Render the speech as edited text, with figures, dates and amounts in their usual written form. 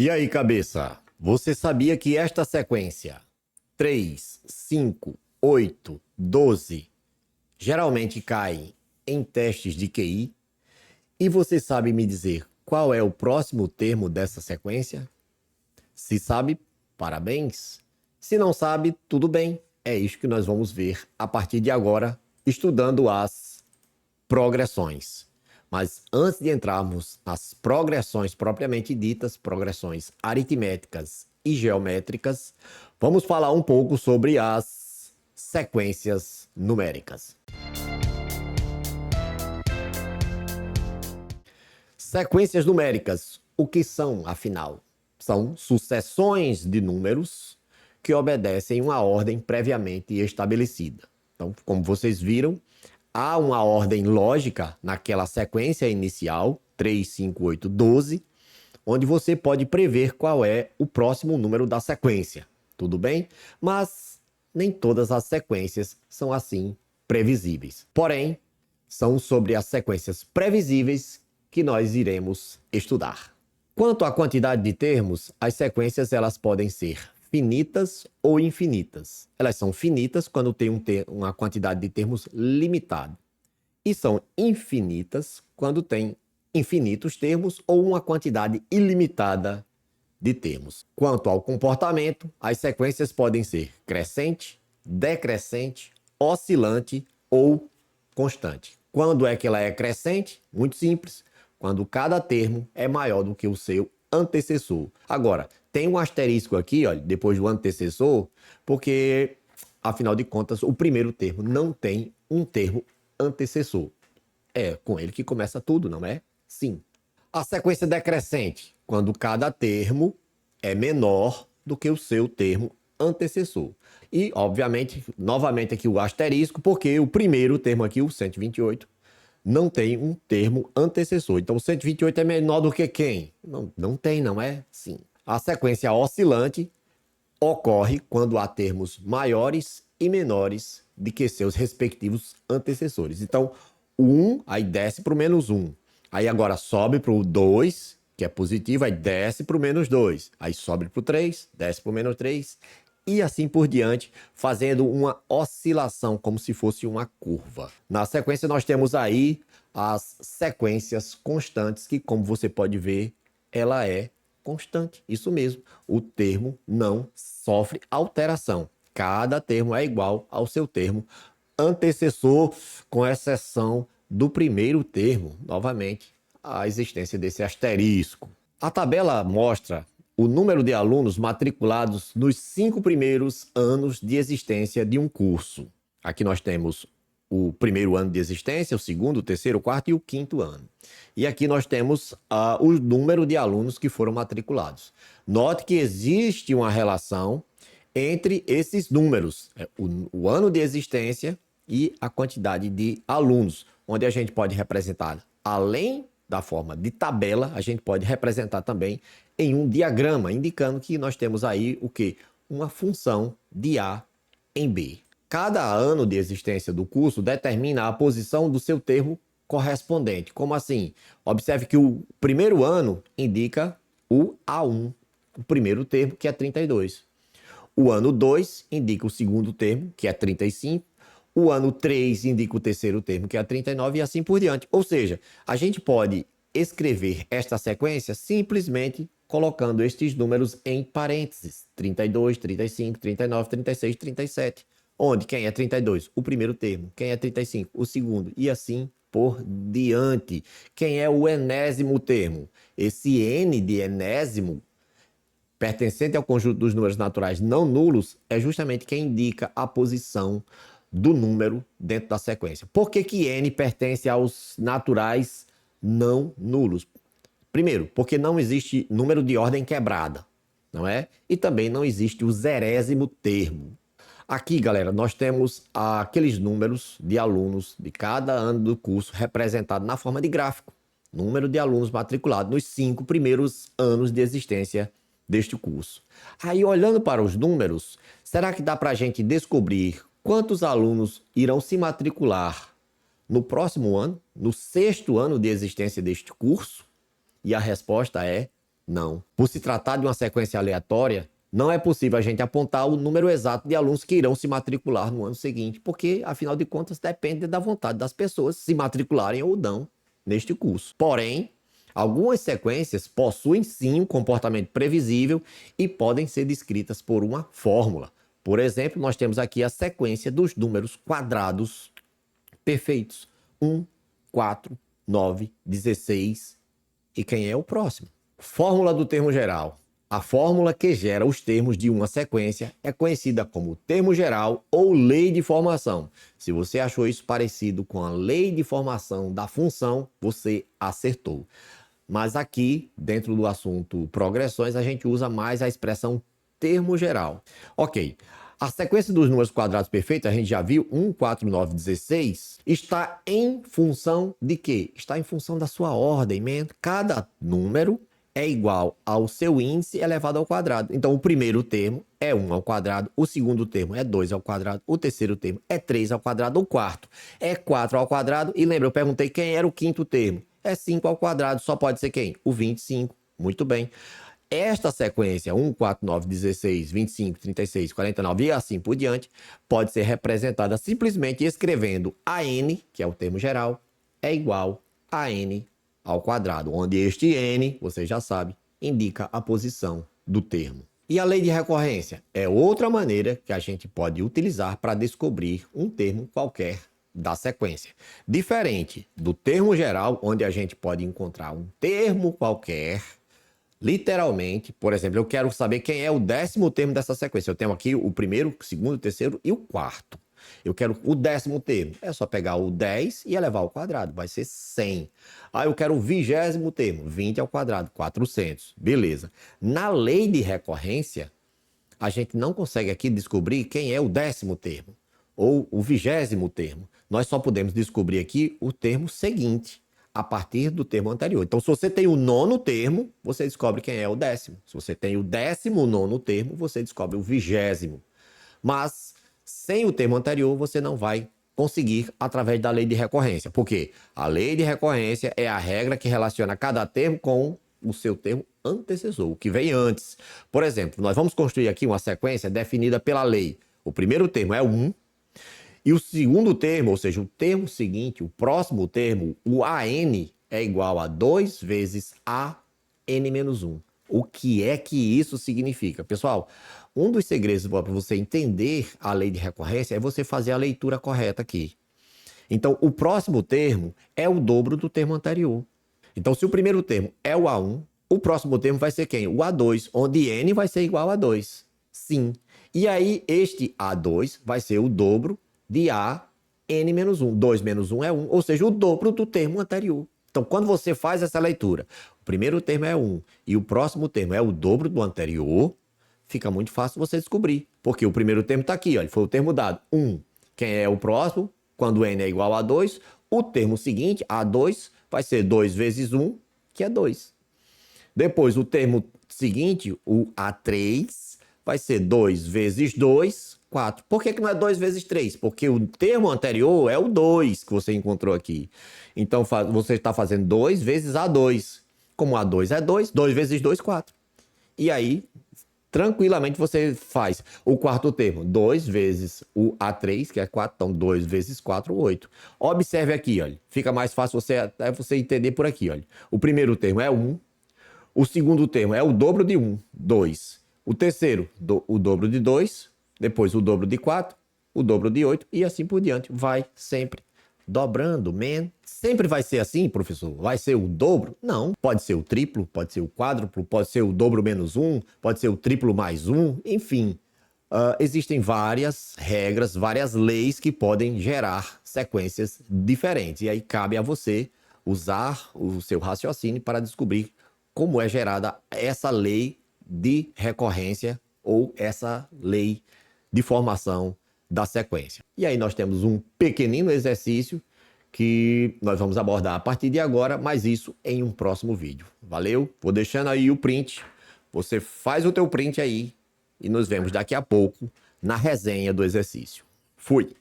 E aí, cabeça? Você sabia que esta sequência 3, 5, 8, 12 geralmente cai em testes de QI? E você sabe me dizer qual é o próximo termo dessa sequência? Se sabe, parabéns. Se não sabe, tudo bem. É isso que nós vamos ver a partir de agora, estudando as progressões. Mas antes de entrarmos nas progressões propriamente ditas, progressões aritméticas e geométricas, vamos falar um pouco sobre as sequências numéricas. Sequências numéricas, o que são, afinal? São sucessões de números que obedecem uma ordem previamente estabelecida. Então, como vocês viram, há uma ordem lógica naquela sequência inicial, 3, 5, 8, 12, onde você pode prever qual é o próximo número da sequência. Tudo bem? Mas nem todas as sequências são assim previsíveis. Porém, são sobre as sequências previsíveis que nós iremos estudar. Quanto à quantidade de termos, as sequências elas podem ser finitas ou infinitas. Elas são finitas quando tem uma quantidade de termos limitada. E são infinitas quando tem infinitos termos ou uma quantidade ilimitada de termos. Quanto ao comportamento, as sequências podem ser crescente, decrescente, oscilante ou constante. Quando é que ela é crescente? Muito simples. Quando cada termo é maior do que o seu antecessor. Agora, tem um asterisco aqui, olha, depois do antecessor, porque, afinal de contas, o primeiro termo não tem um termo antecessor. É com ele que começa tudo, não é? Sim. A sequência decrescente, quando cada termo é menor do que o seu termo antecessor. E, obviamente, novamente aqui o asterisco, porque o primeiro termo aqui, o 128, não tem um termo antecessor. Então, o 128 é menor do que quem? Não tem, não é? Sim. A sequência oscilante ocorre quando há termos maiores e menores do que seus respectivos antecessores. Então, o 1, aí desce para o menos 1. Aí agora sobe para o 2, que é positivo, aí desce para o menos 2. Aí sobe para o 3, desce para o menos 3. E assim por diante, fazendo uma oscilação, como se fosse uma curva. Na sequência, nós temos aí as sequências constantes, que, como você pode ver, ela é constante. Isso mesmo, o termo não sofre alteração. Cada termo é igual ao seu termo antecessor, com exceção do primeiro termo, novamente, a existência desse asterisco. A tabela mostra o número de alunos matriculados nos 5 primeiros anos de existência de um curso. Aqui nós temos o primeiro ano de existência, o segundo, o terceiro, o quarto e o quinto ano. E aqui nós temos o número de alunos que foram matriculados. Note que existe uma relação entre esses números, o ano de existência e a quantidade de alunos, onde a gente pode representar, além da forma de tabela, a gente pode representar também em um diagrama, indicando que nós temos aí o quê? Uma função de A em B. Cada ano de existência do curso determina a posição do seu termo correspondente. Como assim? Observe que o primeiro ano indica o A1, o primeiro termo, que é 32. O ano 2 indica o segundo termo, que é 35. O ano 3 indica o terceiro termo, que é 39, e assim por diante. Ou seja, a gente pode escrever esta sequência simplesmente colocando estes números em parênteses. 32, 35, 39, 36, 37. Onde quem é 32? O primeiro termo. Quem é 35? O segundo. E assim por diante. Quem é o enésimo termo? Esse N de enésimo, pertencente ao conjunto dos números naturais não nulos, é justamente quem indica a posição do número dentro da sequência. Por que que N pertence aos naturais não nulos? Primeiro, porque não existe número de ordem quebrada, não é? E também não existe o zerésimo termo. Aqui, galera, nós temos aqueles números de alunos de cada ano do curso representado na forma de gráfico. Número de alunos matriculados nos 5 primeiros anos de existência deste curso. Aí, olhando para os números, será que dá para a gente descobrir quantos alunos irão se matricular no próximo ano, no 6º ano de existência deste curso? E a resposta é Não. Por se tratar de uma sequência aleatória, não é possível a gente apontar o número exato de alunos que irão se matricular no ano seguinte, porque, afinal de contas, depende da vontade das pessoas se matricularem ou não neste curso. Porém, algumas sequências possuem sim um comportamento previsível e podem ser descritas por uma fórmula. Por exemplo, nós temos aqui a sequência dos números quadrados perfeitos. 1, 4, 9, 16. E quem é o próximo? Fórmula do termo geral. A fórmula que gera os termos de uma sequência é conhecida como termo geral ou lei de formação. Se você achou isso parecido com a lei de formação da função, você acertou. Mas aqui, dentro do assunto progressões, a gente usa mais a expressão termo geral. Ok, a sequência dos números quadrados perfeitos, a gente já viu, 1, 4, 9, 16, está em função de quê? Está em função da sua ordem. Cada número é igual ao seu índice elevado ao quadrado. Então, o primeiro termo é 1 ao quadrado, o segundo termo é 2 ao quadrado, o terceiro termo é 3 ao quadrado, o quarto é 4 ao quadrado. E lembra, eu perguntei quem era o quinto termo. É 5 ao quadrado, só pode ser quem? O 25. Muito bem. Esta sequência, 1, 4, 9, 16, 25, 36, 49 e assim por diante, pode ser representada simplesmente escrevendo AN, que é o termo geral, é igual a N ao quadrado, onde este N, você já sabe, indica a posição do termo. E a lei de recorrência é outra maneira que a gente pode utilizar para descobrir um termo qualquer da sequência. Diferente do termo geral, onde a gente pode encontrar um termo qualquer, literalmente, por exemplo, eu quero saber quem é o 10º termo dessa sequência. Eu tenho aqui o primeiro, o segundo, o terceiro e o quarto. Eu quero o 10º termo. É só pegar o 10 e elevar ao quadrado. Vai ser 100. Aí eu quero o 20º termo. 20 ao quadrado, 400. Beleza. Na lei de recorrência, a gente não consegue aqui descobrir quem é o 10º termo ou o 20º termo. Nós só podemos descobrir aqui o termo seguinte, a partir do termo anterior. Então, se você tem o 9º termo, você descobre quem é o 10º. Se você tem o 19º termo, você descobre o 20º. Mas sem o termo anterior, você não vai conseguir através da lei de recorrência. Por quê? A lei de recorrência é a regra que relaciona cada termo com o seu termo antecessor, o que vem antes. Por exemplo, nós vamos construir aqui uma sequência definida pela lei. O primeiro termo é 1, e o segundo termo, ou seja, o termo seguinte, o próximo termo, o AN, é igual a 2 vezes AN-1. O que é que isso significa? Pessoal, um dos segredos para você entender a lei de recorrência é você fazer a leitura correta aqui. Então, o próximo termo é o dobro do termo anterior. Então, se o primeiro termo é o A1, o próximo termo vai ser quem? O A2, onde N vai ser igual a 2. Sim. E aí, este A2 vai ser o dobro de AN-1. 2 menos 1 é 1, ou seja, o dobro do termo anterior. Então, quando você faz essa leitura, o primeiro termo é 1 e o próximo termo é o dobro do anterior, fica muito fácil você descobrir. Porque o primeiro termo está aqui, ó, ele foi o termo dado, 1. Quem é o próximo? Quando n é igual a 2, o termo seguinte, A2, vai ser 2 vezes 1, que é 2. Depois, o termo seguinte, o A3, vai ser 2 vezes 2, 4. Por que não é 2 vezes 3? Porque o termo anterior é o 2 que você encontrou aqui. Então, você está fazendo 2 vezes A2. Como A2 é 2, 2 vezes 2, 4. E aí, tranquilamente, você faz o quarto termo. 2 vezes o A3, que é 4. Então, 2 vezes 4, 8. Observe aqui, olha. Fica mais fácil você entender por aqui, olha. O primeiro termo é 1. O segundo termo é o dobro de 1, 2. O terceiro, o dobro de 2. Depois o dobro de 4, o dobro de 8 e assim por diante. Vai sempre dobrando, Sempre vai ser assim, professor? Vai ser o dobro? Não. Pode ser o triplo, pode ser o quádruplo, pode ser o dobro menos 1, pode ser o triplo mais 1, enfim. Existem várias regras, várias leis que podem gerar sequências diferentes. E aí cabe a você usar o seu raciocínio para descobrir como é gerada essa lei de recorrência ou essa lei de formação da sequência. E aí nós temos um pequenino exercício que nós vamos abordar a partir de agora, mas isso em um próximo vídeo. Valeu? Vou deixando aí o print. Você faz o teu print aí e nos vemos daqui a pouco na resenha do exercício. Fui!